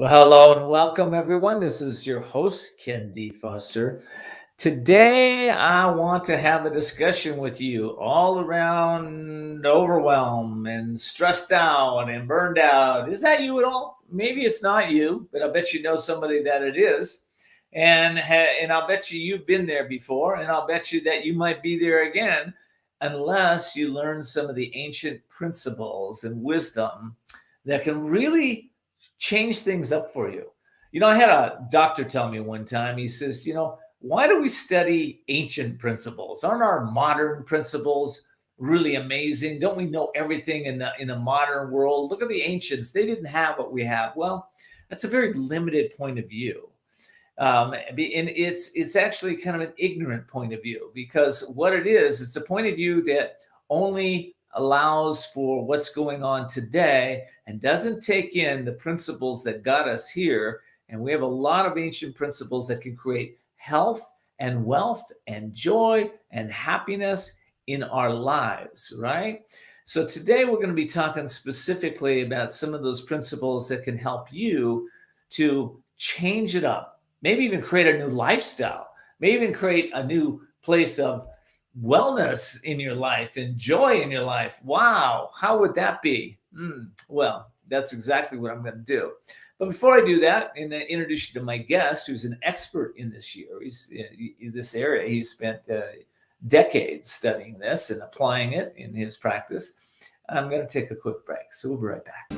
Well, hello and welcome, everyone. This is your host, KenDFoster. Today, I want to have a discussion with you all around overwhelm and stressed out and burned out. Is that you at all? Maybe it's not you, but I bet you know somebody that it is. And I'll bet you've been there before, and I'll bet you that you might be there again unless you learn some of the ancient principles and wisdom that can really change things up for you. I had a doctor tell me one time, he says, why do we study ancient principles? Aren't our modern principles really amazing? Don't we know everything in the modern world? Look at the ancients. They didn't have what we have. Well, that's a very limited point of view. And it's actually kind of an ignorant point of view, because what it is, it's a point of view that only allows for what's going on today and doesn't take in the principles that got us here. And we have a lot of ancient principles that can create health and wealth and joy and happiness in our lives, right? So today we're going to be talking specifically about some of those principles that can help you to change it up, maybe even create a new lifestyle, maybe even create a new place of wellness in your life and joy in your life. Wow, how would that be? Well, that's exactly what I'm going to do. But before I do that, and I introduce you to my guest, who's an expert in this in this area. He spent decades studying this and applying it in his practice. I'm going to take a quick break, so we'll be right back.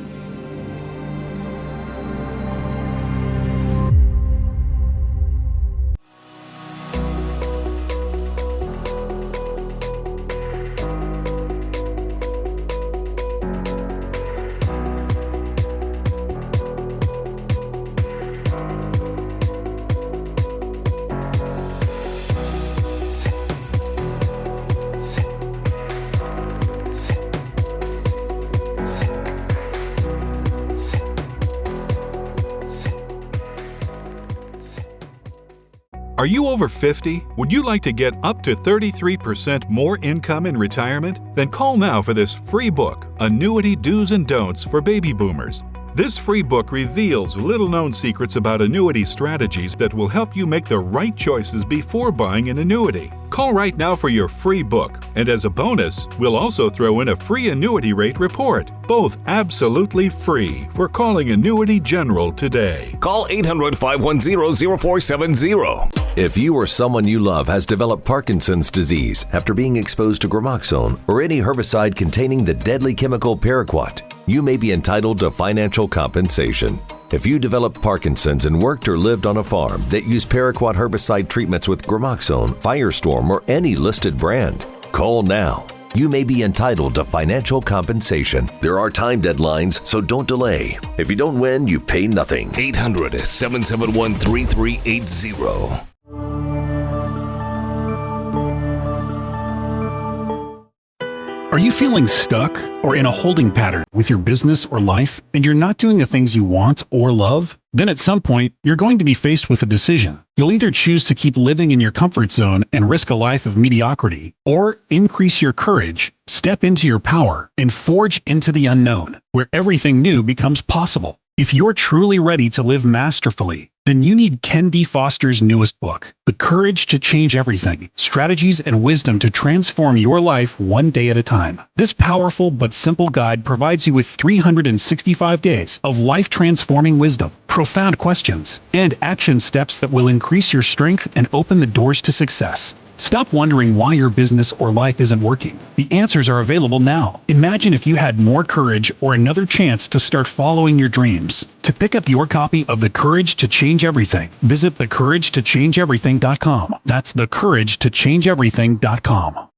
Are you over 50? Would you like to get up to 33% more income in retirement? Then call now for this free book, Annuity Do's and Don'ts for Baby Boomers. This free book reveals little-known secrets about annuity strategies that will help you make the right choices before buying an annuity. Call right now for your free book, and as a bonus, we'll also throw in a free annuity rate report, both absolutely free for calling Annuity General today. Call 800-510-0470. If you or someone you love has developed Parkinson's disease after being exposed to gramoxone or any herbicide containing the deadly chemical paraquat, you may be entitled to financial compensation. If you developed Parkinson's and worked or lived on a farm that used paraquat herbicide treatments with gramoxone, Firestorm, or any listed brand, call now. You may be entitled to financial compensation. There are time deadlines, so don't delay. If you don't win, you pay nothing. 800-771-3380. Are you feeling stuck or in a holding pattern with your business or life, and you're not doing the things you want or love? Then at some point, you're going to be faced with a decision. You'll either choose to keep living in your comfort zone and risk a life of mediocrity, or increase your courage, step into your power, and forge into the unknown, where everything new becomes possible. If you're truly ready to live masterfully, then you need KenDFoster's newest book, The Courage to Change Everything, Strategies and Wisdom to Transform Your Life One Day at a Time. This powerful but simple guide provides you with 365 days of life-transforming wisdom, profound questions, and action steps that will increase your strength and open the doors to success. Stop wondering why your business or life isn't working. The answers are available now. Imagine if you had more courage or another chance to start following your dreams. To pick up your copy of The Courage to Change Everything, visit thecouragetochangeeverything.com. That's thecouragetochangeeverything.com.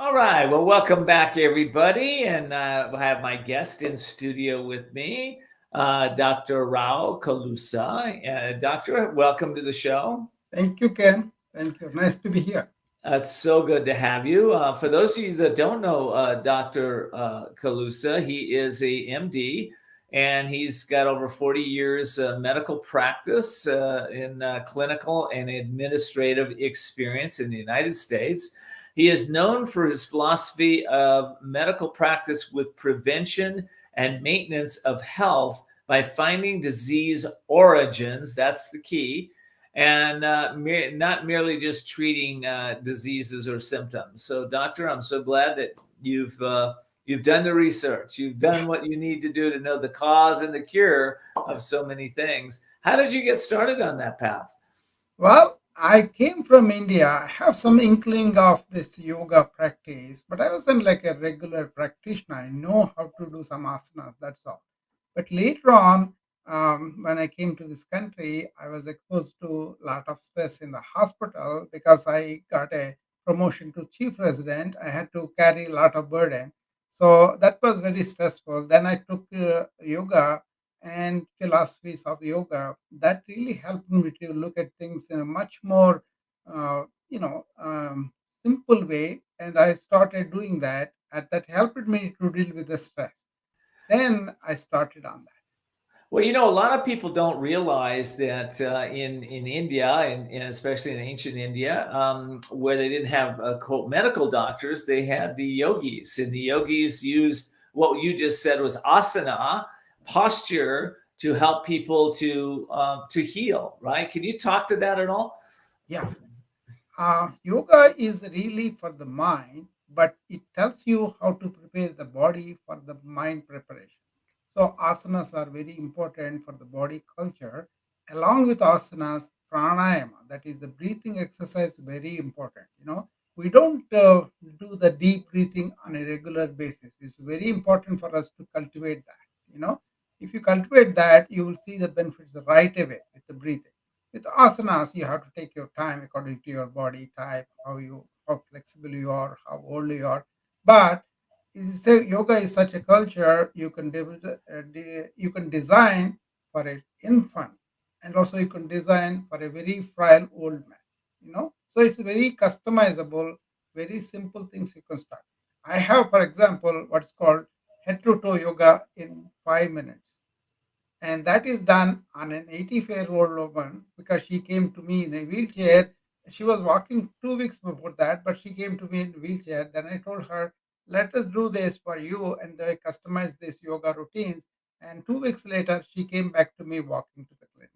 All right. Well, welcome back, everybody. And I have my guest in studio with me, Dr. Rao Kolusa. Doctor, welcome to the show. Thank you, Ken. Thank you. Nice to be here. It's so good to have you. For those of you that don't know Dr. Kolusa, he is a MD, and he's got over 40 years medical practice in clinical and administrative experience in the United States. He is known for his philosophy of medical practice with prevention and maintenance of health by finding disease origins. That's the key. And not merely just treating diseases or symptoms. So, Doctor, I'm so glad that you've done the research. You've done what you need to do to know the cause and the cure of so many things. How did you get started on that path? Well, I came from India. I have some inkling of this yoga practice, but I wasn't like a regular practitioner. I know how to do some asanas, that's all. But later on, when I came to this country, I was exposed to a lot of stress in the hospital because I got a promotion to chief resident. I had to carry a lot of burden. So that was very stressful. Then I took yoga and philosophies of yoga that really helped me to look at things in a much more simple way, and I started doing that, and that helped me to deal with the stress. Then I started on that. Well, a lot of people don't realize that in India and especially in ancient India, where they didn't have quote medical doctors, they had the yogis, and the yogis used what you just said was asana, posture, to help people to heal. Right? Can you talk to that at all? Yeah. Yoga is really for the mind, but it tells you how to prepare the body for the mind preparation. So, asanas are very important for the body culture. Along with asanas, pranayama, that is the breathing exercise, very important. We don't do the deep breathing on a regular basis. It's very important for us to cultivate that. You know, if you cultivate that, you will see the benefits right away with the breathing. With asanas, you have to take your time according to your body type, how flexible you are, how old you are. But say yoga is such a culture, you can design for an infant, and also you can design for a very frail old man. So it's very customizable, very simple things you can start. I have, for example, what's called head to toe yoga in 5 minutes, and that is done on an 84-year-old woman because she came to me in a wheelchair. She was walking 2 weeks before that, but she came to me in a wheelchair. Then I told her, let us do this for you, and they customized this yoga routines. And 2 weeks later, she came back to me walking to the clinic.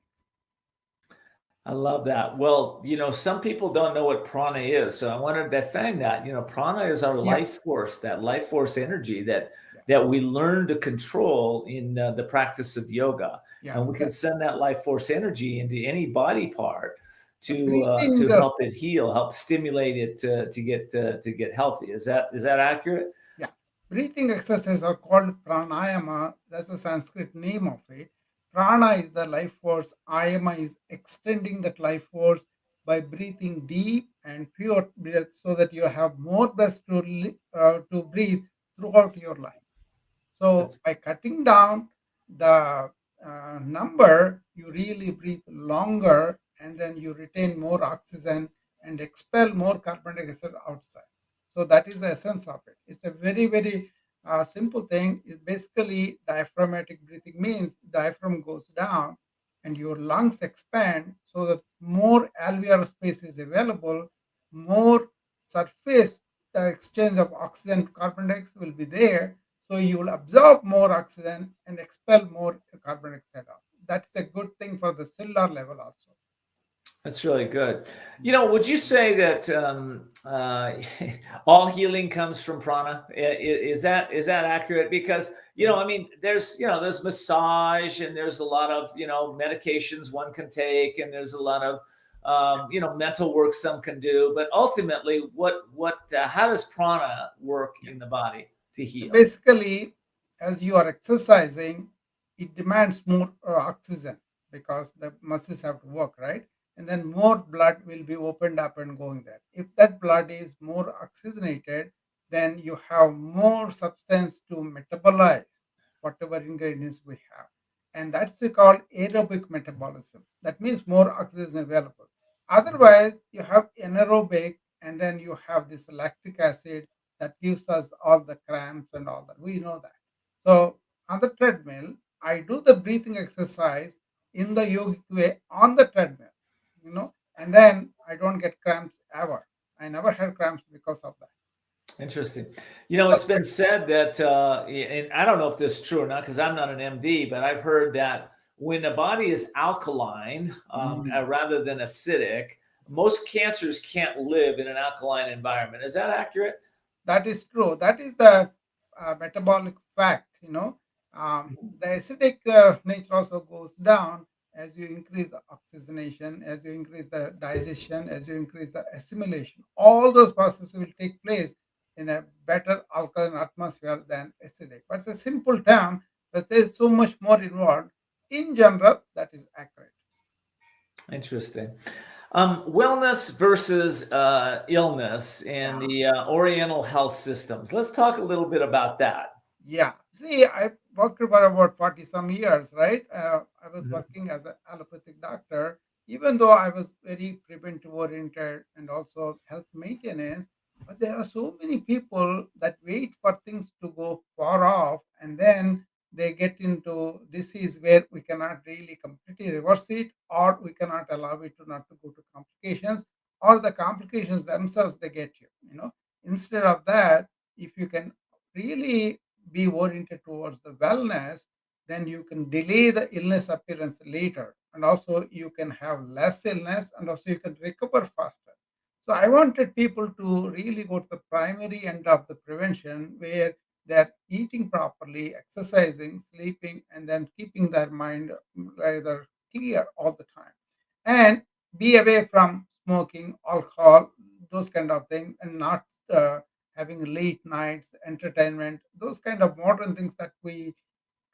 I love that. Well, some people don't know what prana is, so I want to define that. Prana is our Yeah, life force, that life force energy that yeah, that we learn to control in the practice of yoga, yeah. and we can send that life force energy into any body part The to breathing, help it heal, help stimulate it to get healthy. Is that accurate? yeah, breathing exercises are called pranayama. That's the Sanskrit name of it. Prana is the life force. Ayama is extending that life force by breathing deep and pure breath, so that you have more breath to breathe throughout your life. So That's by cutting down the number, you really breathe longer, and then you retain more oxygen and expel more carbon dioxide outside. So that is the essence of it. It's a very, very simple thing. It basically, diaphragmatic breathing means diaphragm goes down and your lungs expand so that more alveolar space is available, more surface, the exchange of oxygen to carbon dioxide will be there, so you will absorb more oxygen and expel more carbon dioxide out. That's a good thing for the cellular level also. That's really good. Would you say that all healing comes from prana? Is that accurate? Because Yeah. I mean, there's massage and there's a lot of medications one can take, and there's a lot of mental work some can do. But ultimately, what how does prana work Yeah. in the body to So heal? basically, as you are exercising, it demands more oxygen because the muscles have to work, right? And then more blood will be opened up and going there. If that blood is more oxygenated, then you have more substance to metabolize whatever ingredients we have. And that's called aerobic metabolism. That means more oxygen available. Otherwise, you have anaerobic, and then you have this lactic acid that gives us all the cramps and all that. We know that. So on the treadmill, I do the breathing exercise in the yogic way on the treadmill, and then I don't get cramps ever. I never had cramps because of that. Interesting. It's been said that, and I don't know if this is true or not because I'm not an MD, but I've heard that when the body is alkaline rather than acidic, most cancers can't live in an alkaline environment. Is that accurate? That is true. That is the metabolic fact. The acidic nature also goes down as you increase the oxygenation, as you increase the digestion, as you increase the assimilation. All those processes will take place in a better alkaline atmosphere than acidic. But it's a simple term, but there's so much more involved. In general, that is accurate. Interesting. Wellness versus illness in the Oriental health systems. Let's talk a little bit about that. Yeah. See, I worked for about 40 some years, right? I was working as an allopathic doctor, even though I was very preventive oriented and also health maintenance. But there are so many people that wait for things to go far off and then they get into disease where we cannot really completely reverse it, or we cannot allow it to not to go to complications, or the complications themselves they get you. Instead of that, if you can really be oriented towards the wellness, then you can delay the illness appearance later, and also you can have less illness, and also you can recover faster. So I wanted people to really go to the primary end of the prevention where they're eating properly, exercising, sleeping, and then keeping their mind rather clear all the time. And be away from smoking, alcohol, those kind of things, and not having late nights, entertainment, those kind of modern things that we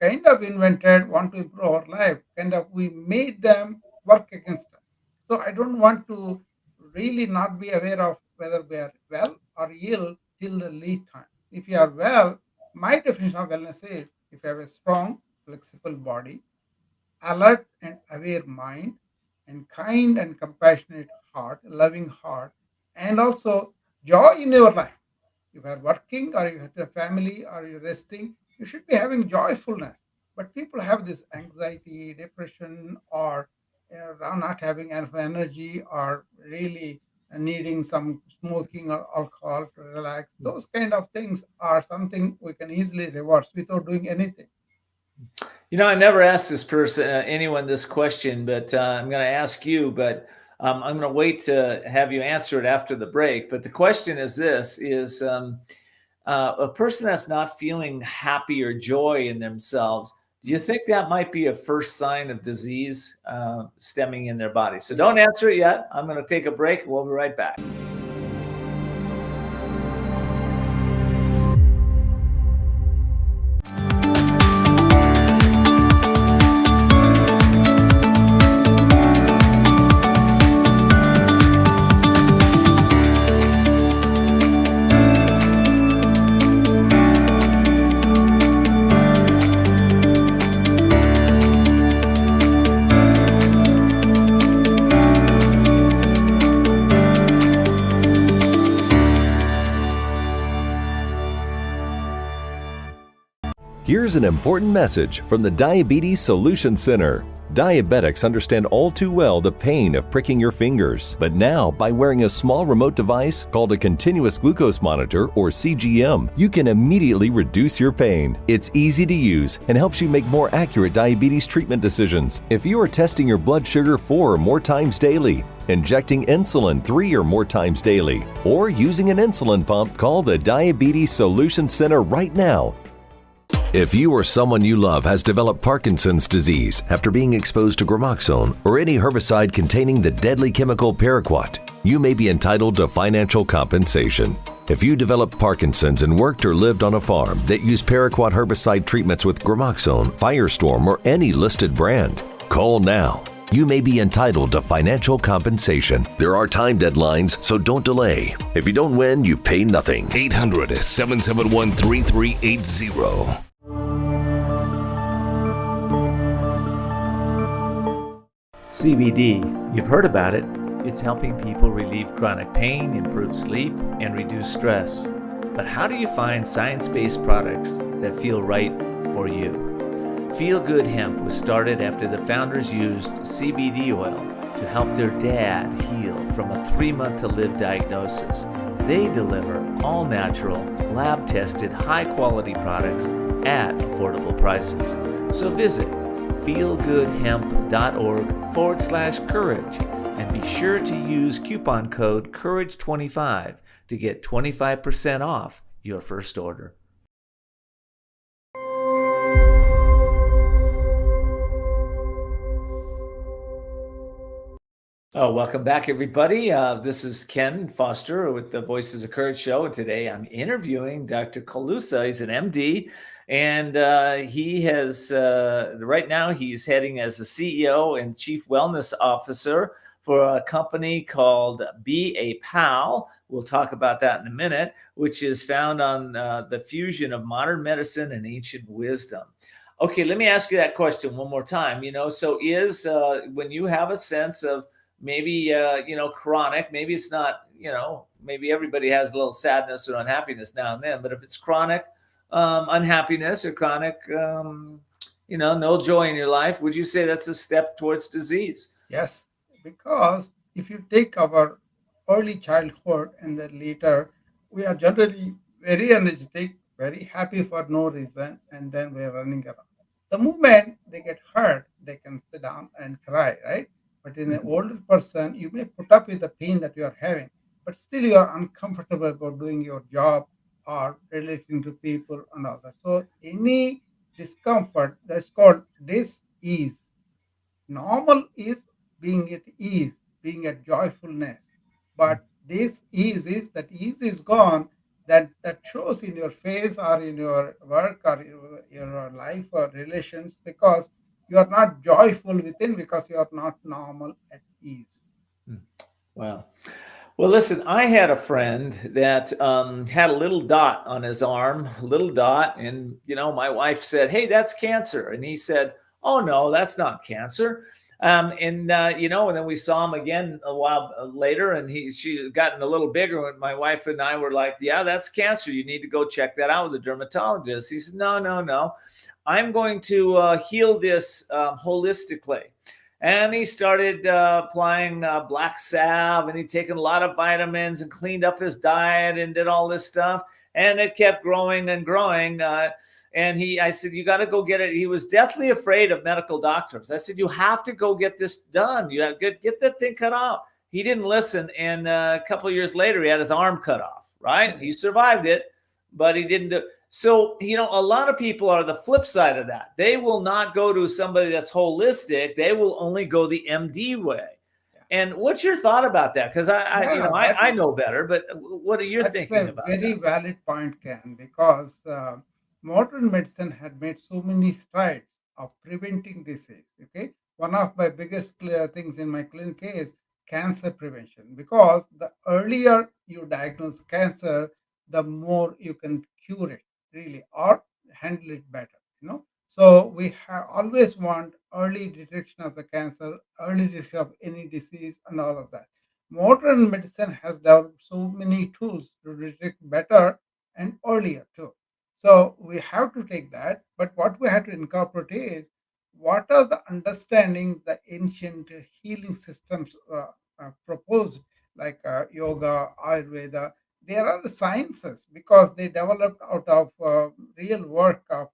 kind of invented, want to improve our life, kind of we made them work against us. So I don't want to really not be aware of whether we are well or ill till the late time. If you are well, my definition of wellness is if you have a strong, flexible body, alert and aware mind, and kind and compassionate heart, loving heart, and also joy in your life. If you are working or you have a family or you're resting, you should be having joyfulness. But people have this anxiety, depression, or not having enough energy, or really needing some smoking or alcohol to relax. Those kind of things are something we can easily reverse without doing anything. I never asked this person, anyone, this question, but I'm going to ask you. But I'm going to wait to have you answer it after the break. But the question is this: is a person that's not feeling happy or joy in themselves, do you think that might be a first sign of disease stemming in their body? So don't answer it yet. I'm going to take a break. We'll be right back. Here's an important message from the Diabetes Solution Center. Diabetics understand all too well the pain of pricking your fingers, but now by wearing a small remote device called a continuous glucose monitor or CGM, you can immediately reduce your pain. It's easy to use and helps you make more accurate diabetes treatment decisions. If you are testing your blood sugar 4 or more times daily, injecting insulin 3 or more times daily, or using an insulin pump, call the Diabetes Solution Center right now. If you or someone you love has developed Parkinson's disease after being exposed to gramoxone or any herbicide containing the deadly chemical paraquat, you may be entitled to financial compensation. If you developed Parkinson's and worked or lived on a farm that used paraquat herbicide treatments with gramoxone, Firestorm, or any listed brand, call now. You may be entitled to financial compensation. There are time deadlines, so don't delay. If you don't win, you pay nothing. 800-771-3380. CBD, you've heard about it. It's helping people relieve chronic pain, improve sleep, and reduce stress. But how do you find science-based products that feel right for you? Feel Good Hemp was started after the founders used CBD oil to help their dad heal from a 3-month to live diagnosis. They deliver all natural, lab tested, high quality products at affordable prices. So visit feelgoodhemp.org/courage and be sure to use coupon code COURAGE25 to get 25% off your first order. Oh, welcome back, everybody. This is Ken Foster with the Voices of Courage show. And today I'm interviewing Dr. Kolusa. He's an MD. And he has, right now, he's heading as the CEO and Chief Wellness Officer for a company called Be a Pal. We'll talk about that in a minute, which is found on the fusion of modern medicine and ancient wisdom. Okay, let me ask you that question one more time. So is when you have a sense of maybe chronic, maybe it's not, maybe everybody has a little sadness or unhappiness now and then, but if it's chronic unhappiness or chronic no joy in your life, would you say that's a step towards disease? Yes, because if you take our early childhood and then later, we are generally very energetic, very happy for no reason, and then we are running around. The moment they get hurt, they can sit down and cry, right? But in an older person, you may put up with the pain that you are having, but still you are uncomfortable about doing your job or relating to people and all that. So any discomfort, that's called dis-ease. Normal is being at ease, being at joyfulness. But this ease is that ease is gone, that shows in your face or in your work or your life or relations, because you are not joyful within, because you are not normal at ease. Wow. Well, listen, I had a friend that had a little dot on his arm, a little dot. And, my wife said, "Hey, that's cancer." And he said, "Oh, no, that's not cancer." And then we saw him again a while later, and she had gotten a little bigger. And my wife and I were like, "Yeah, that's cancer. You need to go check that out with a dermatologist." He said, "No, no, no. I'm going to heal this holistically." And he started applying black salve, and he'd taken a lot of vitamins and cleaned up his diet and did all this stuff. And it kept growing and growing. I said, "You got to go get it." He was deathly afraid of medical doctors. I said, "You have to go get this done. You have to get that thing cut off." He didn't listen. And a couple of years later, he had his arm cut off, right? He survived it, but he didn't do. So, a lot of people are the flip side of that. They will not go to somebody that's holistic. They will only go the MD way. And what's your thought about that? Because I know better, but what are you thinking about That's a very that? valid point, Ken, because modern medicine had made so many strides of preventing disease. Okay, one of my biggest things in my clinic is cancer prevention, because the earlier you diagnose cancer, the more you can cure it, really, or handle it better. So we always want early detection of the cancer, early detection of any disease, and all of that. Modern medicine has developed so many tools to detect better and earlier too. So we have to take that. But what we have to incorporate is, what are the understandings the ancient healing systems proposed, like yoga, Ayurveda. There are sciences, because they developed out of real work of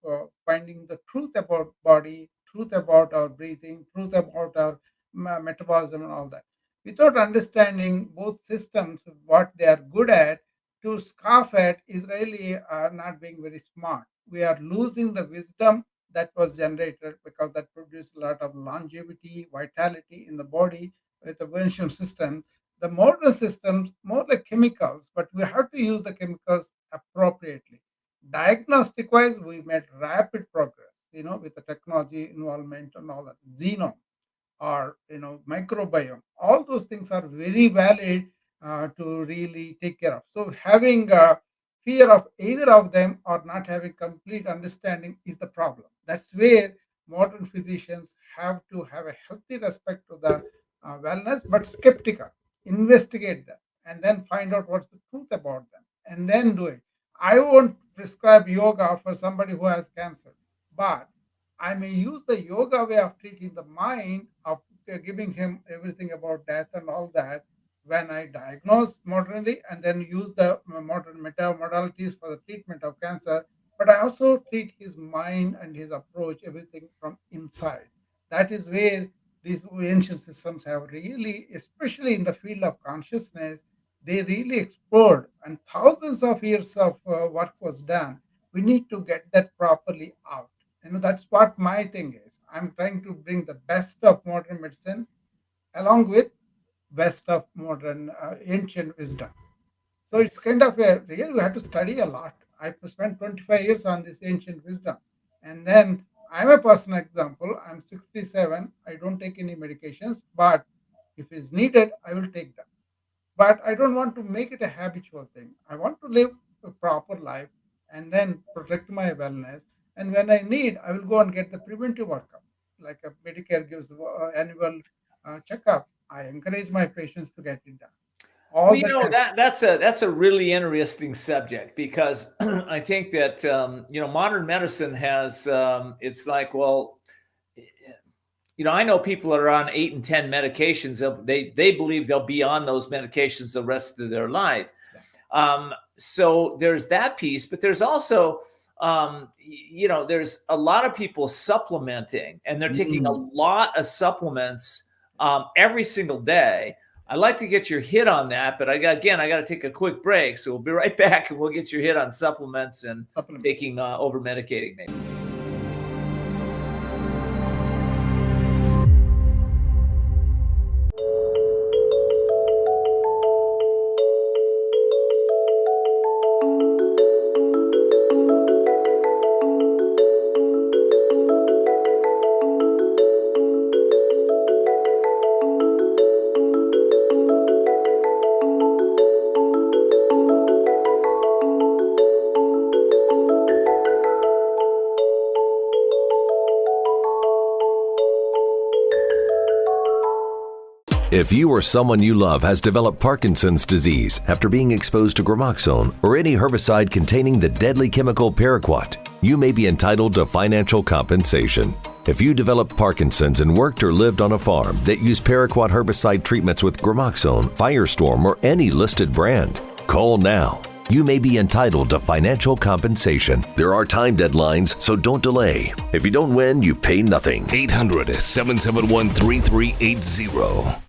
finding the truth about body, truth about our breathing, truth about our metabolism and all that. Without understanding both systems, what they are good at, to scoff at is really not being very smart. We are losing the wisdom that was generated, because that produced a lot of longevity, vitality in the body with the ancient system. The modern systems more like chemicals, but we have to use the chemicals appropriately. Diagnostic wise, we made rapid progress, with the technology involvement and all that. Genome, or microbiome, all those things are very valid to really take care of. So having fear of either of them or not having complete understanding is the problem. That's where modern physicians have to have a healthy respect to the wellness, but skeptical. Investigate them and then find out what's the truth about them, and then do it. I won't prescribe yoga for somebody who has cancer, but I may use the yoga way of treating the mind, of giving him everything about death and all that. When I diagnose modernly and then use the modern modalities for the treatment of cancer, but I also treat his mind and his approach, everything from inside. That is where these ancient systems have really, especially in the field of consciousness, they really explored, and thousands of years of work was done. We need to get that properly out. That's what my thing is. I'm trying to bring the best of modern medicine along with best of modern ancient wisdom. So it's kind of a real, we have to study a lot. I spent 25 years on this ancient wisdom. And then I'm a personal example. I'm 67. I don't take any medications, but if it's needed, I will take them. But I don't want to make it a habitual thing. I want to live a proper life and then protect my wellness. And when I need, I will go and get the preventive workup, like a Medicare gives annual checkup. I encourage my patients to get it done. Well, All the time. that's a really interesting subject because I think that modern medicine has it's like, well, I know people that are on 8 and 10 medications. They believe they'll be on those medications the rest of their life. So there's that piece, but there's also there's a lot of people supplementing, and they're taking a lot of supplements every single day. I'd like to get your hit on that, but I got to take a quick break. So we'll be right back, and we'll get your hit on supplements and taking over medicating maybe. If you or someone you love has developed Parkinson's disease after being exposed to gramoxone or any herbicide containing the deadly chemical paraquat, you may be entitled to financial compensation. If you developed Parkinson's and worked or lived on a farm that used paraquat herbicide treatments with gramoxone, Firestorm, or any listed brand, call now. You may be entitled to financial compensation. There are time deadlines, so don't delay. If you don't win, you pay nothing. 800-771-3380.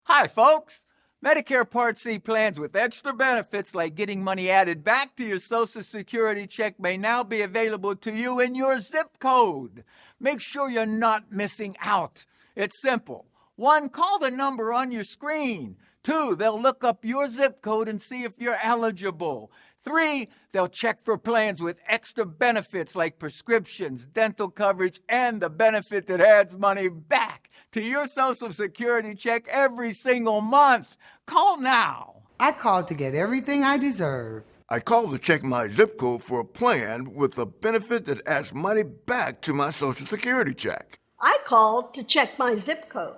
Hi, folks. Medicare Part C plans with extra benefits like getting money added back to your Social Security check may now be available to you in your zip code. Make sure you're not missing out. It's simple. 1, call the number on your screen. 2, they'll look up your zip code and see if you're eligible. 3, they'll check for plans with extra benefits like prescriptions, dental coverage, and the benefit that adds money back to your Social Security check every single month. Call now. I called to get everything I deserve. I called to check my zip code for a plan with a benefit that adds money back to my Social Security check. I called to check my zip code.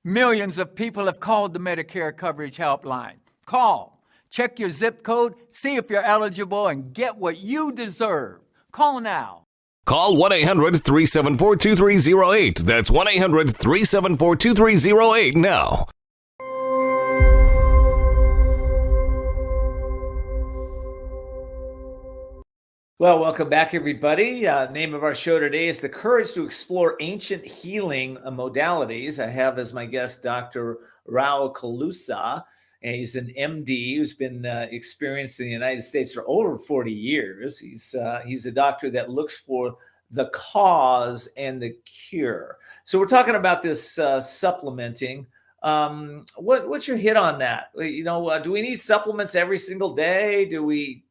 Millions of people have called the Medicare Coverage Helpline. Call, check your zip code, see if you're eligible, and get what you deserve. Call now. Call 1-800-374-2308. That's 1-800-374-2308 now. Well, welcome back, everybody. Name of our show today is The Courage to Explore Ancient Healing Modalities. I have as my guest Dr. Rao Kolusa, and he's an MD who's been experienced in the United States for over 40 years. He's a doctor that looks for the cause and the cure. So we're talking about this supplementing. What's your hit on that? Do we need supplements every single day? Do we,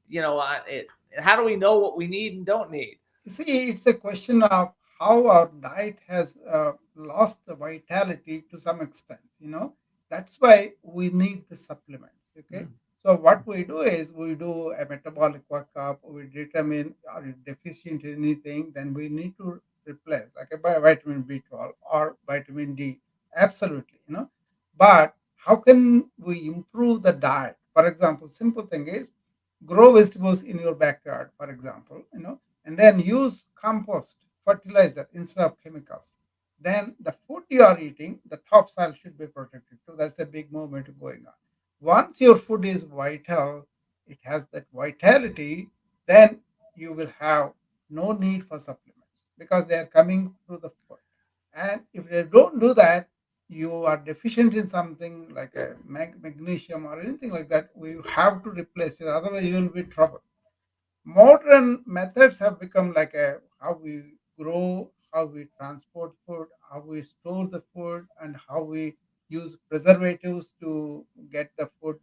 how do we know what we need and don't need? See, it's a question of how our diet has lost the vitality to some extent. That's why we need the supplements. Okay. So what we do is we do a metabolic workup. We determine are you deficient in anything, then we need to replace like a vitamin B12 or vitamin D. Absolutely. But how can we improve the diet? For example, simple thing is grow vegetables in your backyard, for example, and then use compost, fertilizer instead of chemicals, then the food you are eating, the topsoil should be protected too. That's a big movement going on. Once your food is vital, it has that vitality, then you will have no need for supplements because they are coming through the food. And if they don't do that, you are deficient in something like a magnesium or anything like that, we have to replace it. Otherwise, you will be in trouble. Modern methods have become like a how we grow, how we transport food, how we store the food, and how we use preservatives to get the food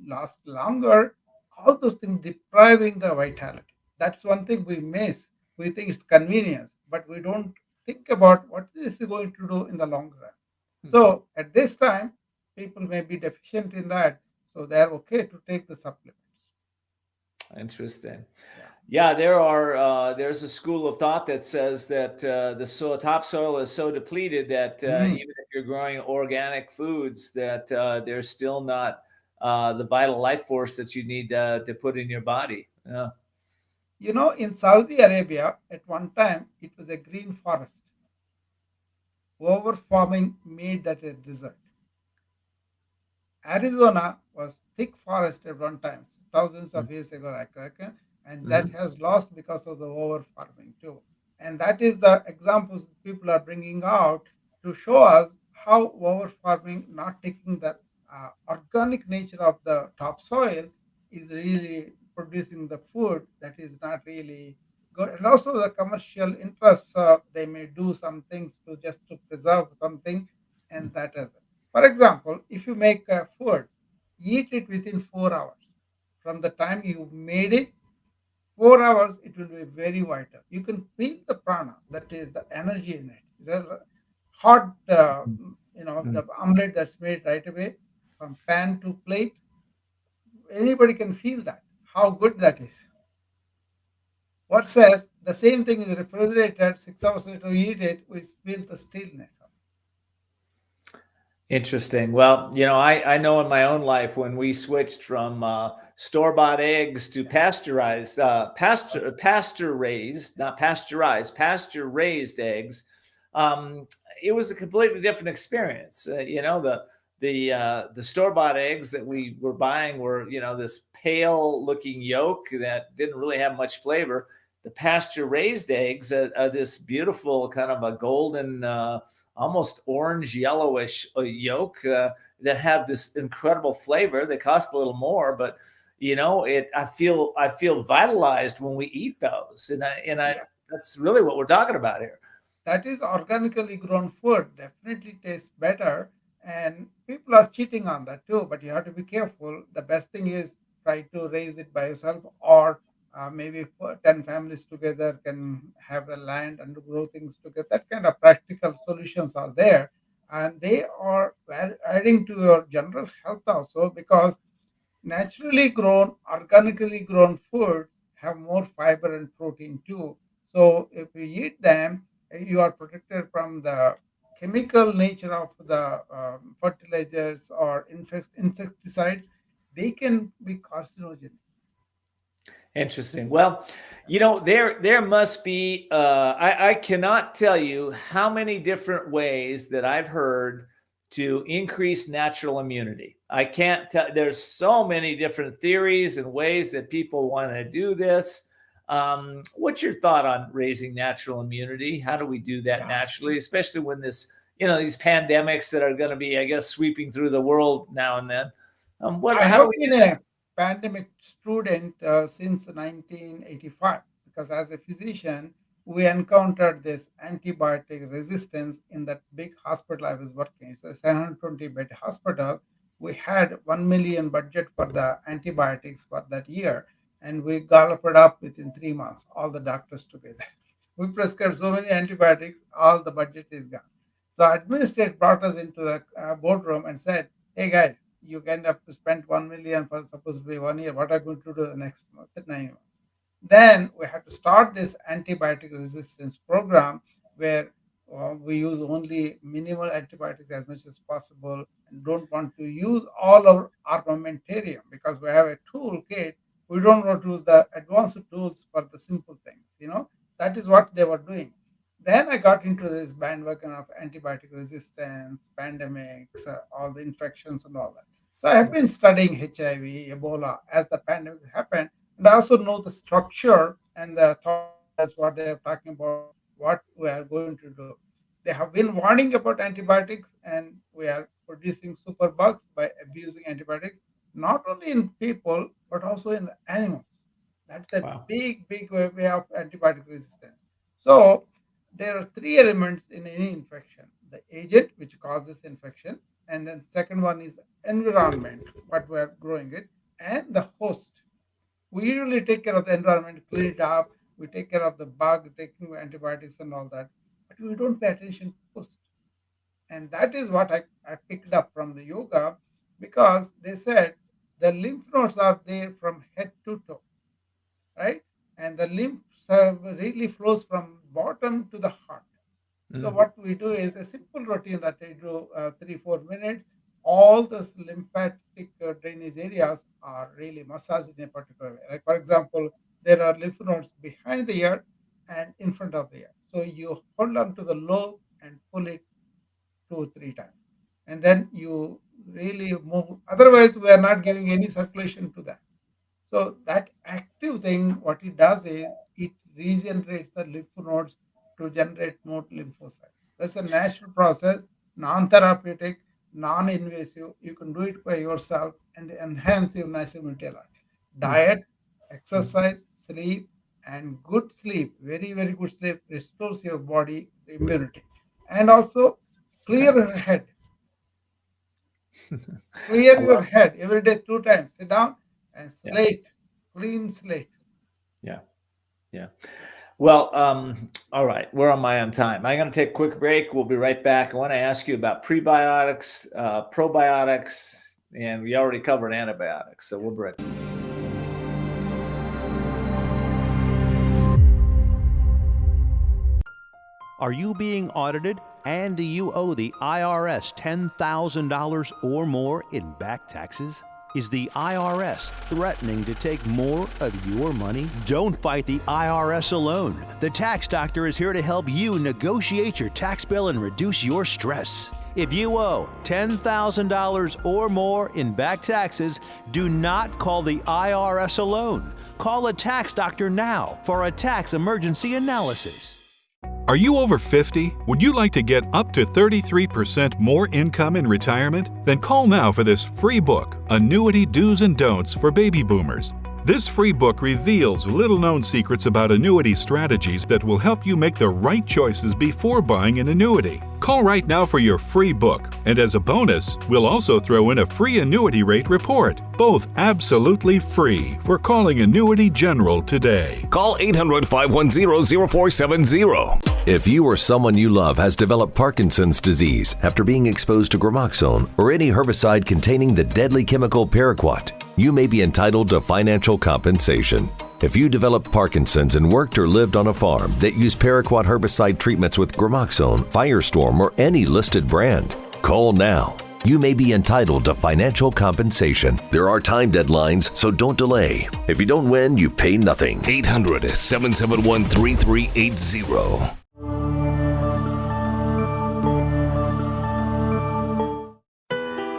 last longer. All those things depriving the vitality. That's one thing we miss. We think it's convenience, but we don't think about what this is going to do in the long run. So at this time, people may be deficient in that, so they are okay to take the supplements. Interesting. Yeah. Yeah, there's a school of thought that says that the topsoil is so depleted that Mm. even if you're growing organic foods, that there's still not the vital life force that you need to put in your body. Yeah. You know, in Saudi Arabia, at one time, it was a green forest. Over farming made that a desert. Arizona was thick forest at one time, thousands of years ago, I reckon, and that Mhm. has lost because of the over farming too. And that is the examples people are bringing out to show us how over farming, not taking the organic nature of the topsoil, is really producing the food that is not really good. And also the commercial interests, they may do some things to just to preserve something, and that is it. For example, if you make a food, eat it within 4 hours. From the time you made it, 4 hours, it will be very vital. You can feel the prana, that is the energy in it. The hot, the omelette that's made right away from pan to plate, anybody can feel that, how good that is. What says the same thing is refrigerated, 6 hours later you eat it, we feel the stillness of Interesting. Well, I know in my own life when we switched from store-bought eggs to pasteurized, pasture raised, not pasteurized, pasture raised eggs, it was a completely different experience. The store-bought eggs that we were buying were, this pale-looking yolk that didn't really have much flavor. The pasture-raised eggs are this beautiful kind of a golden. Almost orange yellowish yolk that have this incredible flavor. They cost a little more, but I feel vitalized when we eat those, and yeah. that's really what we're talking about here. That is organically grown food definitely tastes better, and people are cheating on that too, but you have to be careful. The best thing is try to raise it by yourself, or maybe 10 families together can have a land and grow things together. That kind of practical solutions are there, and they are adding to your general health also, because naturally grown, organically grown food have more fiber and protein too. So if you eat them, you are protected from the chemical nature of the fertilizers or insecticides. They can be carcinogenic. Interesting. Well, there must be. I cannot tell you how many different ways that I've heard to increase natural immunity. I can't tell. There's so many different theories and ways that people want to do this. What's your thought on raising natural immunity? How do we do that Yeah. naturally, especially when these pandemics that are going to be, I guess, sweeping through the world now and then? I How do have we? been a pandemic student since 1985, because as a physician, we encountered this antibiotic resistance in that big hospital I was working. It's a 720 bed hospital. We had 1 million budget for the antibiotics for that year, and we galloped it up within 3 months, all the doctors together. We prescribed so many antibiotics, all the budget is gone. So administrator brought us into the boardroom and said, "Hey guys, you can have to spend 1 million for supposed to be 1 year. What are you going to do the next month, 9 months?" Then we had to start this antibiotic resistance program where we use only minimal antibiotics as much as possible, and don't want to use all our armamentarium because we have a toolkit. We don't want to use the advanced tools for the simple things. that is what they were doing. Then I got into this bandwagon of antibiotic resistance, pandemics, all the infections and all that. So I have been studying HIV, Ebola as the pandemic happened, and I also know the structure and the thought process, what they are talking about, what we are going to do. They have been warning about antibiotics, and we are producing superbugs by abusing antibiotics, not only in people, but also in the animals. That's a Wow. big way of antibiotic resistance. So there are three elements in any infection: the agent, which causes infection, and then second one is the environment, what we are growing it, and the host. We usually take care of the environment, clean it up, we take care of the bug, taking antibiotics and all that, but we don't pay attention to host. And that is what I picked up from the yoga, because they said the lymph nodes are there from head to toe, right? And the lymph really flows from bottom to the heart. So Mm. what we do is a simple routine that I do 3-4 minutes. All those lymphatic drainage areas are really massaged in a particular way. Like for example, there are lymph nodes behind the ear and in front of the ear. So you hold on to the lobe and pull it 2 3 times, and then you really move. Otherwise, we are not giving any circulation to that. So that active thing, what it does is it regenerates the lymph nodes to generate more lymphocytes. That's a natural process, non-therapeutic, non-invasive. You can do it by yourself and enhance your natural immunity. Mm. Diet, exercise, sleep, and good sleep, very good sleep restores your body immunity. And also clear Okay. your head. I Clear your love. head every day 2 times. Sit down and Yeah. slate, clean slate. Yeah. Yeah. Well, all right. Where am I on time? I'm going to take a quick break. We'll be right back. I want to ask you about prebiotics, probiotics, and we already covered antibiotics. So we'll be right back. Are you being audited and do you owe the IRS $10,000 or more in back taxes? Is the IRS threatening to take more of your money? Don't fight the IRS alone. The Tax Doctor is here to help you negotiate your tax bill and reduce your stress. If you owe $10,000 or more in back taxes, do not call the IRS alone. Call a tax doctor now for a tax emergency analysis. Are you over 50? Would you like to get up to 33% more income in retirement? Then call now for this free book, Annuity Do's and Don'ts for Baby Boomers. This free book reveals little-known secrets about annuity strategies that will help you make the right choices before buying an annuity. Call right now for your free book, and as a bonus, we'll also throw in a free annuity rate report, both absolutely free for calling Annuity General today. Call 800-510-0470. If you or someone you love has developed Parkinson's disease after being exposed to gramoxone or any herbicide containing the deadly chemical paraquat, you may be entitled to financial compensation. If you developed Parkinson's and worked or lived on a farm that used paraquat herbicide treatments with gramoxone, Firestorm, or any listed brand, call now. You may be entitled to financial compensation. There are time deadlines, so don't delay. If you don't win, you pay nothing. 800-771-3380.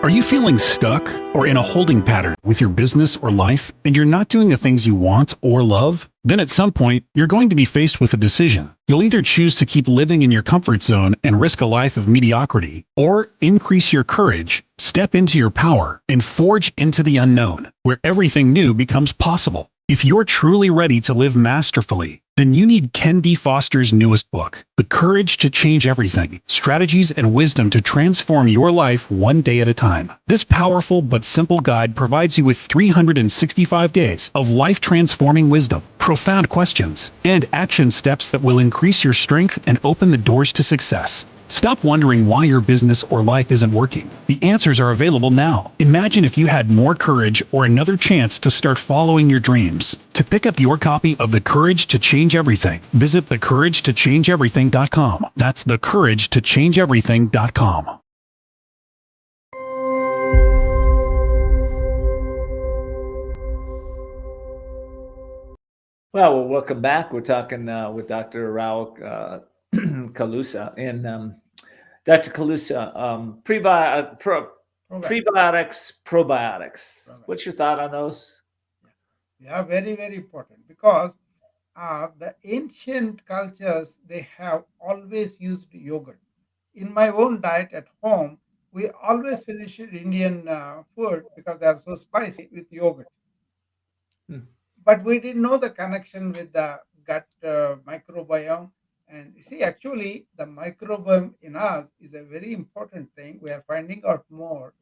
Are you feeling stuck or in a holding pattern with your business or life and you're not doing the things you want or love? Then at some point, you're going to be faced with a decision. You'll either choose to keep living in your comfort zone and risk a life of mediocrity, or increase your courage, step into your power, and forge into the unknown, where everything new becomes possible. If you're truly ready to live masterfully, then you need KenDFoster's newest book, The Courage to Change Everything, Strategies and Wisdom to Transform Your Life One Day at a Time. This powerful but simple guide provides you with 365 days of life-transforming wisdom, profound questions, and action steps that will increase your strength and open the doors to success. Stop wondering why your business or life isn't working. The answers are available now. Imagine if you had more courage or another chance to start following your dreams. To pick up your copy of The Courage to Change Everything, visit thecouragetochangeeverything.com. That's thecouragetochangeeverything.com. Well, welcome back. We're talking with Dr. Rao Kolusa. And Dr. Kolusa, prebiotics, probiotics. What's your thought on those? Yeah, very, very important because the ancient cultures, they have always used yogurt. In my own diet at home, we always finish Indian food because they are so spicy with yogurt. Hmm. But we didn't know the connection with the gut microbiome. And you see, actually, the microbiome in us is a very important thing. We are finding out more,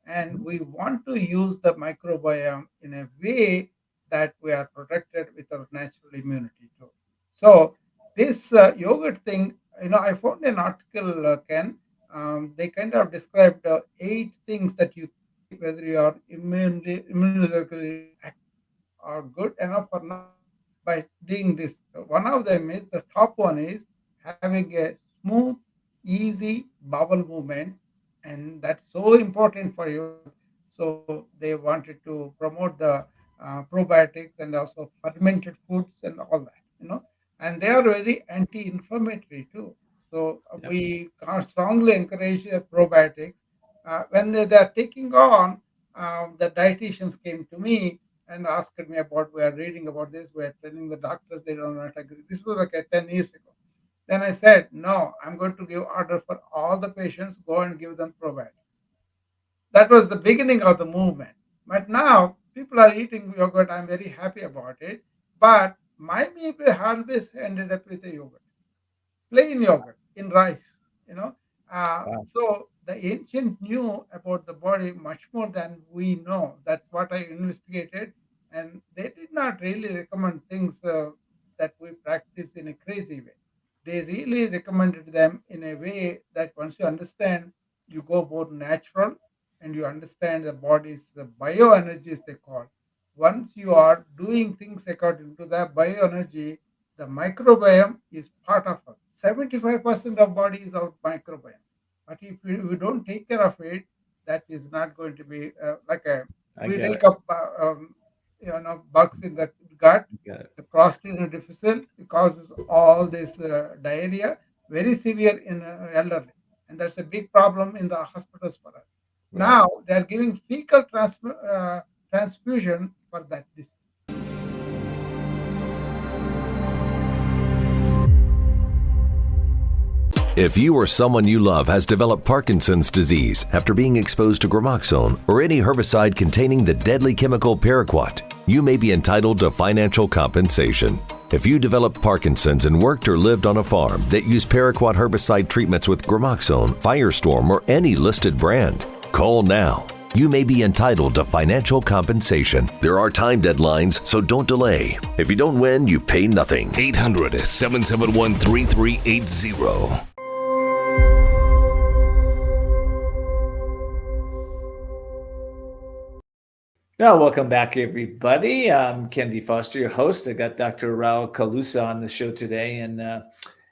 and we want to use the microbiome in a way that we are protected with our natural immunity too. So, this yogurt thing, I found an article, Ken. They kind of described 8 things that you take whether you are immunologically are good enough or not by doing this. One of them is the top one is having a smooth, easy bowel movement, and that's so important for your health. So they wanted to promote the probiotics and also fermented foods and all that, and they are very anti-inflammatory too. So Yep. we strongly encourage probiotics. When they are taking on, the dietitians came to me and asked me about, we are reading about this, we are telling the doctors, they don't not agree. This was like 10 years ago. Then I said, no, I'm going to give order for all the patients, go and give them probiotics. That was the beginning of the movement. But now people are eating yogurt. I'm very happy about it. But my meal always ended up with a yogurt, plain yogurt in rice, you know. Wow. So the ancient knew about the body much more than we know. That's what I investigated. And they did not really recommend things that we practice in a crazy way. They really recommended them in a way that once you understand, you go more natural and you understand the body's bioenergies, they call. Once you are doing things according to that bioenergy, the microbiome is part of us. 75% of body is our microbiome. But if we don't take care of it, that is not going to be like a, I we get rake it. up, bugs in the gut, Got it. the prostate deficit, it causes all this diarrhea, very severe in elderly. And that's a big problem in the hospitals for us. Right. Now they are giving fecal transfusion for that disease. If you or someone you love has developed Parkinson's disease after being exposed to gramoxone or any herbicide containing the deadly chemical paraquat, you may be entitled to financial compensation. If you developed Parkinson's and worked or lived on a farm that used paraquat herbicide treatments with gramoxone, Firestorm, or any listed brand, call now. You may be entitled to financial compensation. There are time deadlines, so don't delay. If you don't win, you pay nothing. 800-771-3380. Now, welcome back, everybody. I'm KenDFoster, your host. I got Dr. Rao Kolusa on the show today. And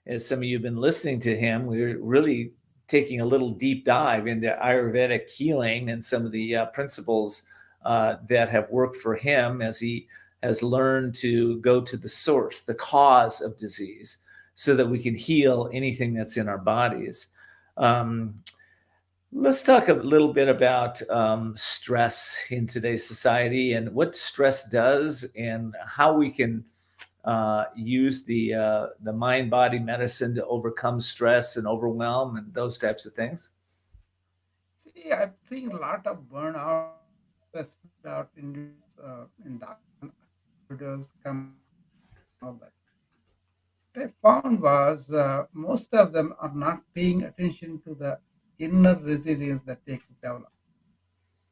as some of you have been listening to him, we're really taking a little deep dive into Ayurvedic healing and some of the principles that have worked for him as he has learned to go to the source, the cause of disease, so that we can heal anything that's in our bodies. Let's talk a little bit about stress in today's society and what stress does, and how we can use the mind body medicine to overcome stress and overwhelm and those types of things. See, I'm seeing a lot of burnout, stressed out individuals in doctors come all that. What I found was most of them are not paying attention to the inner resilience that they could develop,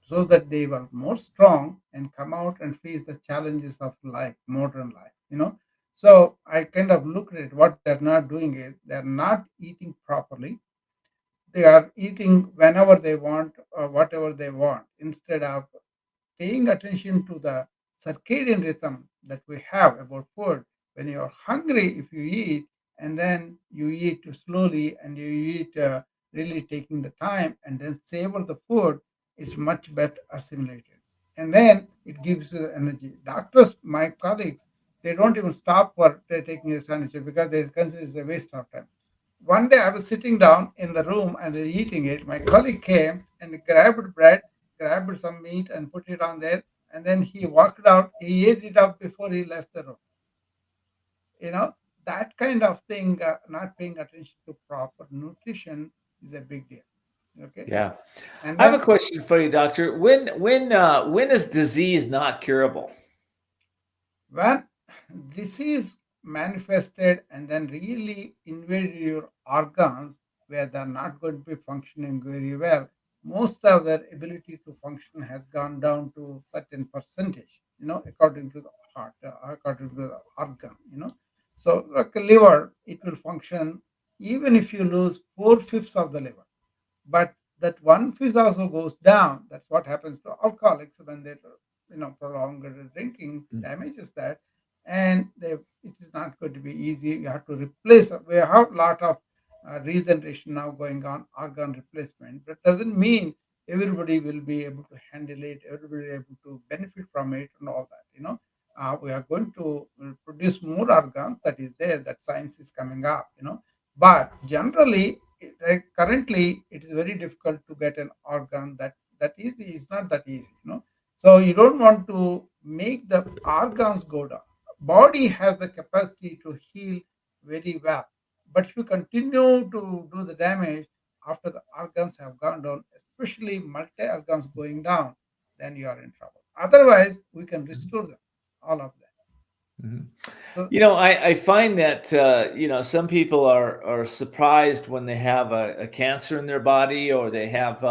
so that they were more strong and come out and face the challenges of life, modern life. So I kind of looked at what they're not doing is they're not eating properly. They are eating whenever they want or whatever they want instead of paying attention to the circadian rhythm that we have about food. When you're hungry, if you eat, and then you eat slowly and you eat really taking the time and then savor the food, it's much better assimilated. And then it gives you the energy. Doctors, my colleagues, They don't even stop for taking a sandwich because they consider it a waste of time. One day I was sitting down in the room and eating it. My colleague came and grabbed bread, grabbed some meat and put it on there. And then he walked out. He ate it up before he left the room. You know, that kind of thing, not paying attention to proper nutrition is a big deal. Okay. Yeah. And I have a then question for you, doctor. When is disease not curable? when disease manifested and then really invaded your organs where they're not going to be functioning very well, most of their ability to function has gone down to certain percentage, according to the heart, according to the organ, So like a liver, it will function even if you lose four-fifths of the liver, but that one-fifth also goes down. That's what happens to alcoholics when they prolonged drinking damages that, and it is not going to be easy. You have to replace. We have a lot of regeneration now going on, organ replacement. That doesn't mean everybody will be able to handle it, everybody able to benefit from it and all that, we are going to produce more organs. That is there, that science is coming up, but generally currently it is very difficult to get an organ that easy. It's not that easy, so you don't want to make the organs go down. Body has the capacity to heal very well, but if you continue to do the damage after the organs have gone down, especially multi organs going down, then you are in trouble. Otherwise we can restore them, all of them. Mhm. So I find that some people are surprised when they have a cancer in their body, or they have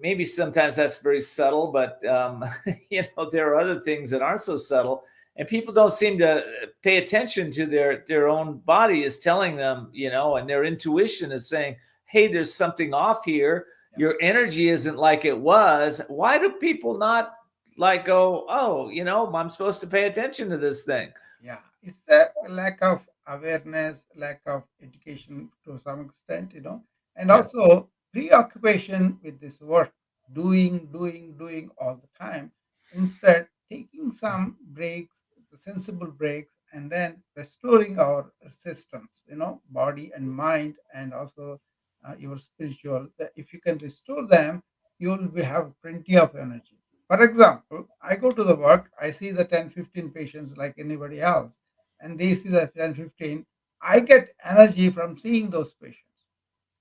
maybe sometimes that's very subtle, but there are other things that aren't so subtle, and people don't seem to pay attention to their own body is telling them, and their intuition is saying, hey, there's something off here. Your energy isn't like it was. Why do people not like go, oh, I'm supposed to pay attention to this thing? yeah, it's a lack of awareness, lack of education to some extent, and Yeah. also preoccupation with this work, doing all the time. Instead, taking some breaks, sensible breaks, and then restoring our systems, body and mind, and also your spiritual. If you can restore them, you will have plenty of energy. For example, I go to the work, I see the 10, 15 patients like anybody else, and they see the 10, 15. I get energy from seeing those patients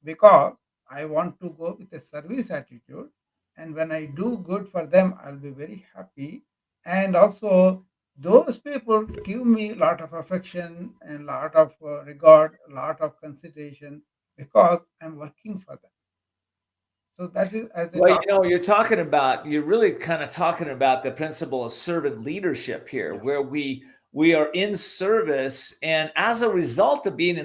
because I want to go with a service attitude. And when I do good for them, I'll be very happy. And also, those people give me a lot of affection and a lot of regard, a lot of consideration because I'm working for them. So that is as a Well, doctor. you're really kind of talking about the principle of servant leadership here, Yeah. where we are in service, and as a result of being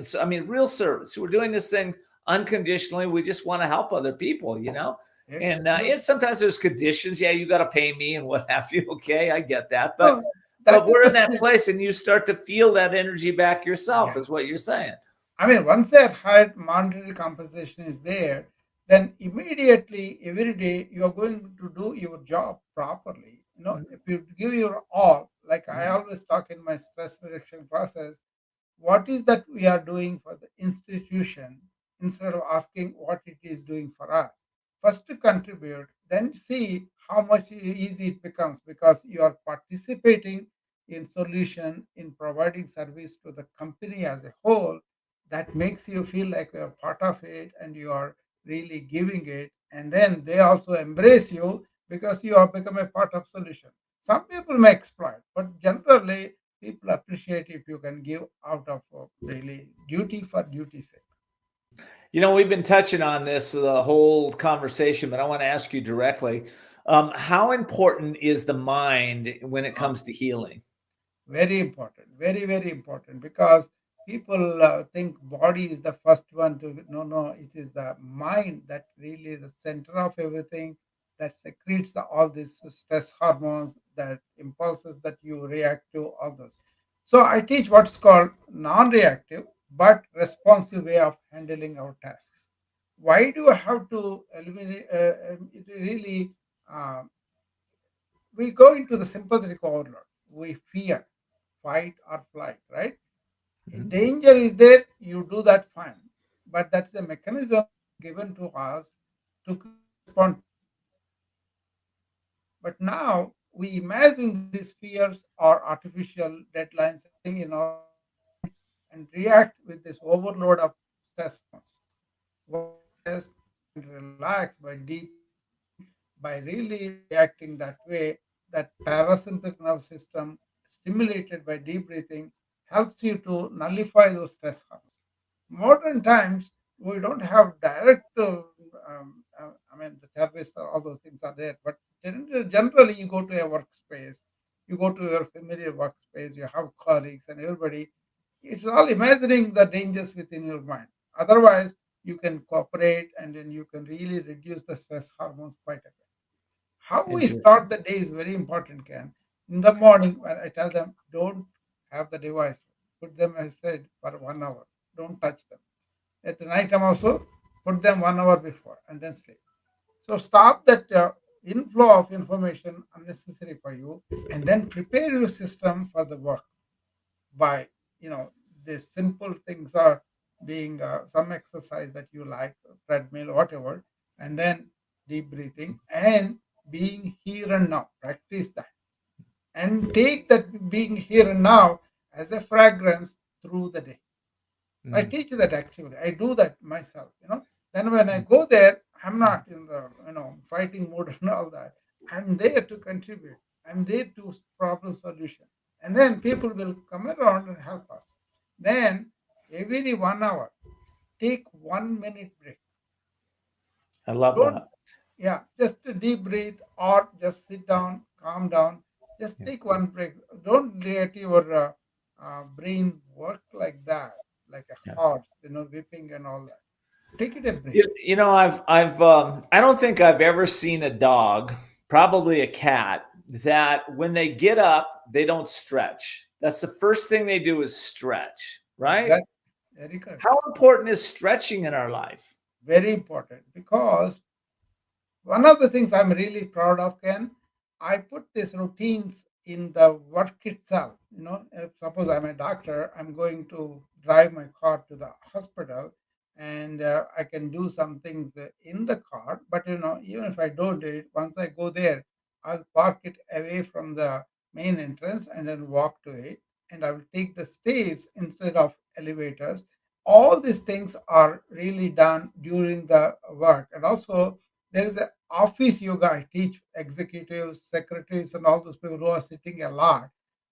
real service, we're doing this thing unconditionally. We just want to help other people, and sometimes there's conditions. Yeah, you got to pay me and what have you. Okay, I get that, but No, that is we're the in that same. place, and you start to feel that energy back yourself, Yeah. is what you're saying. I mean, once their higher monetary compensation is there, then immediately every day you are going to do your job properly. If you give your all, like I always talk in my stress reduction process, what is that we are doing for the institution instead of asking what it is doing for us. First to contribute, then see how much easy it becomes because you are participating in solution in providing service to the company as a whole. That makes you feel like you're part of it and you are really giving it, and then they also embrace you because you have become a part of solution. Some people may exploit, but generally people appreciate if you can give out of really duty for duty's sake. We've been touching on this the whole conversation, but I want to ask you directly. How important is the mind when it Uh, comes to healing? Very important, very, very important because people think body is the first one to, no, it is the mind that really is the center of everything, that secretes all these stress hormones, that impulses that you react to, all those. So I teach what's called non-reactive but responsive way of handling our tasks. Why do I have to eliminate it really? uh, we go into the sympathetic overload. We fear. fight or flight, right? If Mhm. danger is there, you do that fine. But that's the mechanism given to us to quickly respond. But now we imagine these fears or artificial deadlines sitting in our mind and react with this overload of stress hormones. Versus you can relax by deep breathing, by really reacting that way, that parasympathetic nervous system stimulated by deep breathing helps you to nullify those stress hormones. Modern times, we don't have direct, I mean, the terrorists or all those things are there, but generally you go to a workspace, you go to your familiar workspace, you have colleagues and everybody. It's all imagining the dangers within your mind. Otherwise, you can cooperate and then you can really reduce the stress hormones quite a bit. How we start Interesting. the day is very important, Ken. In the morning, when I tell them, don't have the devices, put them aside for 1 hour, don't touch them. At the night time also, put them 1 hour before and then sleep. So stop that inflow of information unnecessary for you, and then prepare your system for the work by, you know, these simple things are being some exercise that you like, treadmill, whatever, and then deep breathing and being here and now. Practice that and take that being here and now as a fragrance through the day. I Mm. teach that actually. I do that myself, you know. Then when I go there, I'm not in the, fighting mode and all that. I'm there to contribute. I'm there to problem solution. And then people will come around and help us. Then every 1 hour, take 1 minute break. I love Don't, that. yeah, just a deep breathe or just sit down, calm down. Just Yeah. take one break. Don't let your brain work like that, like a Yeah. horse, whipping and all that. Take it a break. I don't think I've ever seen a dog, probably a cat, that when they get up, they don't stretch. That's the first thing they do is stretch, right? Exactly. Very good. How important is stretching in our life? Very important because one of the things I'm really proud of, Ken, I put these routines in the work itself. If suppose I'm a doctor, I'm going to drive my car to the hospital, and I can do some things in the car. But even if I don't do it, once I go there, I'll park it away from the main entrance and then walk to it, and I will take the stairs instead of elevators. All these things are really done during the work, and also there is a office yoga. I teach executives, secretaries, and all those people who are sitting a lot.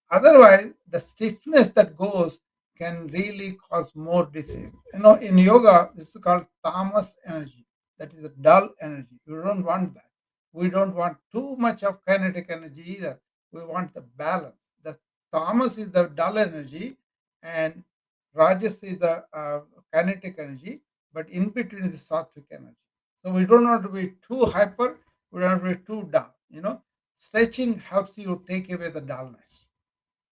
Otherwise, the stiffness that goes can really cause more disease. In yoga, this is called tamas energy. That is a dull energy. We don't want that. We don't want too much of kinetic energy either. We want the balance. The tamas is the dull energy, and rajas is the kinetic energy, but in between is the sattvic energy. So we don't want to be too hyper, we don't want to be too dull. Stretching helps you take away the dullness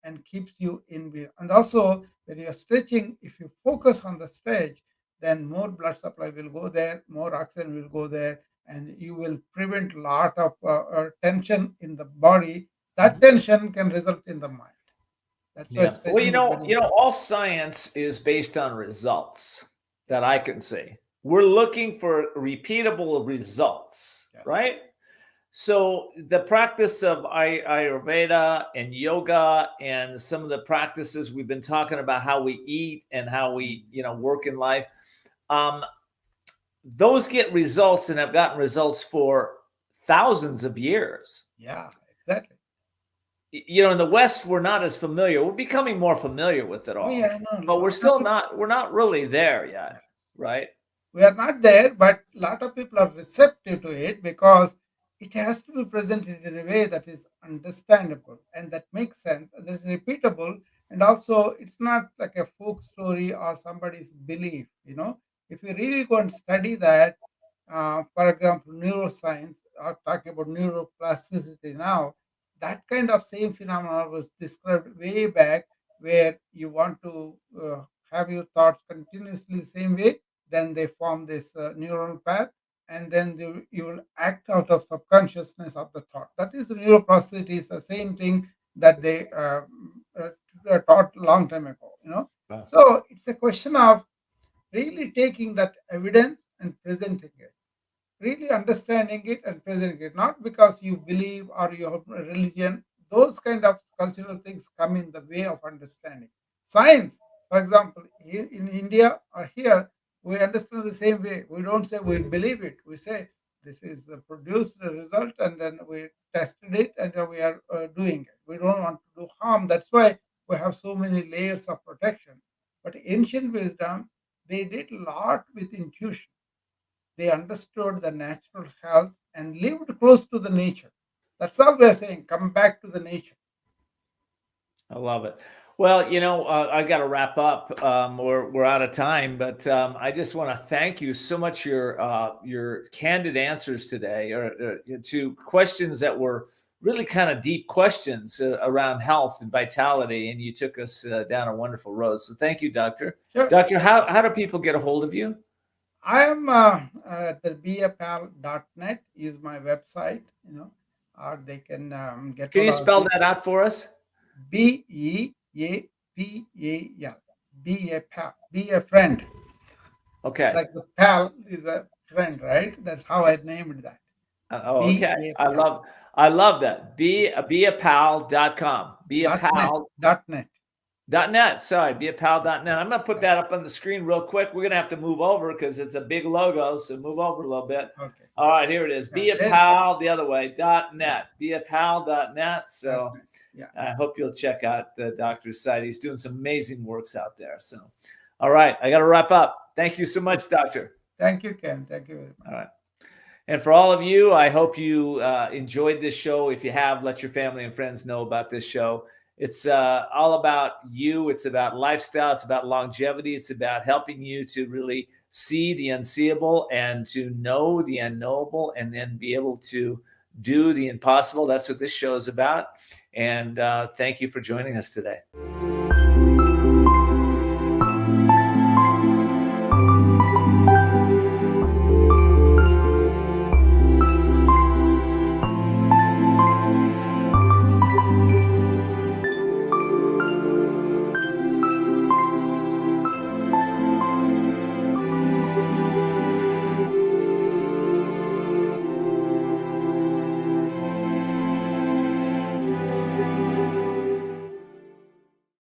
and keeps you in. And also, when you're stretching, if you focus on the stretch, then more blood supply will go there, more oxygen will go there, and you will prevent a lot of tension in the body. That Mhm. tension can result in the mind. That's why Yeah. Well, stretching is very important. all science is based on results that I can see. We're looking for repeatable results, Yeah. right? So the practice of Ayurveda and yoga and some of the practices we've been talking about how we eat and how we, work in life, um, those get results and have gotten results for thousands of years. Yeah, exactly. In the West, we're not as familiar. We're becoming more familiar with it Oh all, yeah, no, a but lot of people. we're not really there yet, Yeah. right? We are not there, but a lot of people are receptive to it because it has to be presented in a way that is understandable and that makes sense, that is repeatable, and also it's not like a folk story or somebody's belief. If you really go and study that, for example, neuroscience, or talking about neuroplasticity now, that kind of same phenomenon was described way back, where you want to have your thoughts continuously the same way, then they form this neural path, and then you will act out of subconsciousness of the thought. That is neuroplasticity, is the same thing that they taught a long time ago, Wow. So it's a question of really taking that evidence and presenting it, really understanding it and presenting it, not because you believe or your religion. Those kind of cultural things come in the way of understanding. Science, for example, here in India or here, we understand the same way. We don't say we believe it. We say this is produced a result and then we tested it and we are doing it. We don't want to do harm. That's why we have so many layers of protection. But ancient wisdom, they did a lot with intuition. They understood the natural health and lived close to the nature. That's all we are saying. Come back to the nature. I love it. Well, I got to wrap up. We're out of time, but I just want to thank you so much your candid answers today, or to questions that were really kind of deep questions around health and vitality, and you took us down a wonderful road. So thank you, Doctor. Sure. Doctor, how do people get a hold of you? I am at the bapal.net is my website, or they can get. Can you spell that out for us? BEAPAL. Be a pal. Be a friend. Okay. Like the pal is a friend, right? That's how I named that. Okay. I love that. Beapal.com. .net. .net. Sorry, beapal.net. I'm going to put that up on the screen real quick. We're going to have to move over because it's a big logo, so move over a little bit. Okay. All right, here it is. Beapal the other way. .net. Beapal.net. So I hope you'll check out the doctor's site. He's doing some amazing works out there. So, all right, I got to wrap up. Thank you so much, Doctor. Thank you, Ken. Thank you very much. All right. And for all of you, I hope you enjoyed this show. If you have, let your family and friends know about this show. It's all about you. It's about lifestyle. It's about longevity. It's about helping you to really see the unseeable and to know the unknowable and then be able to do the impossible. That's what this show is about. And thank you for joining us today.